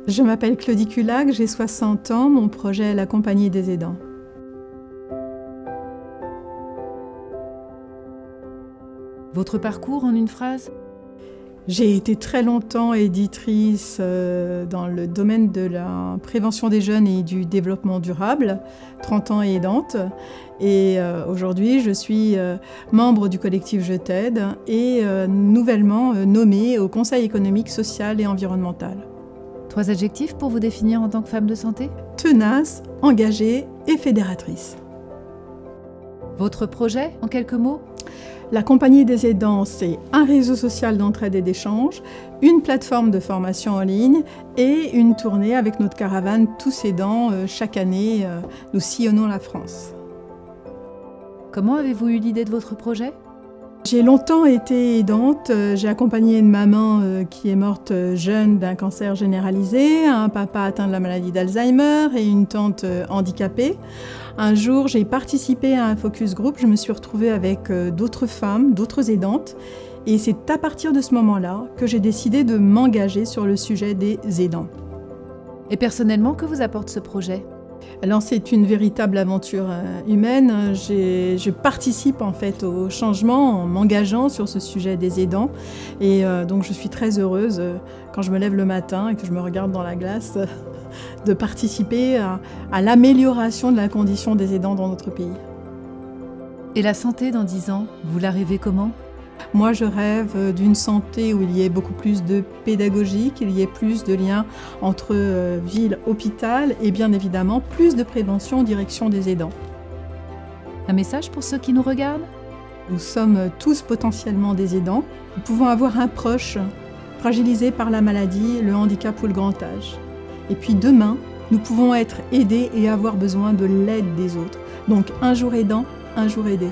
Je m'appelle Claudie Culac, j'ai 60 ans, mon projet est la Compagnie des aidants. Votre parcours en une phrase? J'ai été très longtemps éditrice dans le domaine de la prévention des jeunes et du développement durable, 30 ans aidante. Et aujourd'hui, je suis membre du collectif Je t'aide et nouvellement nommée au Conseil économique, social et environnemental. 3 adjectifs pour vous définir en tant que femme de santé? Tenace, engagée et fédératrice. Votre projet, en quelques mots? La Compagnie des aidants, c'est un réseau social d'entraide et d'échange, une plateforme de formation en ligne et une tournée avec notre caravane Tous aidants. Chaque année, nous sillonnons la France. Comment avez-vous eu l'idée de votre projet? J'ai longtemps été aidante. J'ai accompagné une maman qui est morte jeune d'un cancer généralisé, un papa atteint de la maladie d'Alzheimer et une tante handicapée. Un jour, j'ai participé à un focus group. Je me suis retrouvée avec d'autres femmes, d'autres aidantes. Et c'est à partir de ce moment-là que j'ai décidé de m'engager sur le sujet des aidants. Et personnellement, que vous apporte ce projet? Alors c'est une véritable aventure humaine. Je participe en fait au changement en m'engageant sur ce sujet des aidants. Et donc je suis très heureuse quand je me lève le matin et que je me regarde dans la glace de participer à l'amélioration de la condition des aidants dans notre pays. Et la santé dans 10 ans, vous la rêvez comment? Moi, je rêve d'une santé où il y ait beaucoup plus de pédagogie, qu'il y ait plus de liens entre ville, hôpital et bien évidemment plus de prévention en direction des aidants. Un message pour ceux qui nous regardent? Nous sommes tous potentiellement des aidants. Nous pouvons avoir un proche fragilisé par la maladie, le handicap ou le grand âge. Et puis demain, nous pouvons être aidés et avoir besoin de l'aide des autres. Donc un jour aidant, un jour aidé.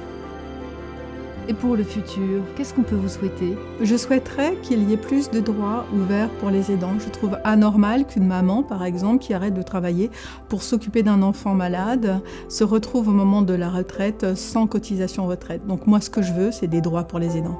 Et pour le futur, qu'est-ce qu'on peut vous souhaiter? Je souhaiterais qu'il y ait plus de droits ouverts pour les aidants. Je trouve anormal qu'une maman, par exemple, qui arrête de travailler pour s'occuper d'un enfant malade, se retrouve au moment de la retraite sans cotisation retraite. Donc moi, ce que je veux, c'est des droits pour les aidants.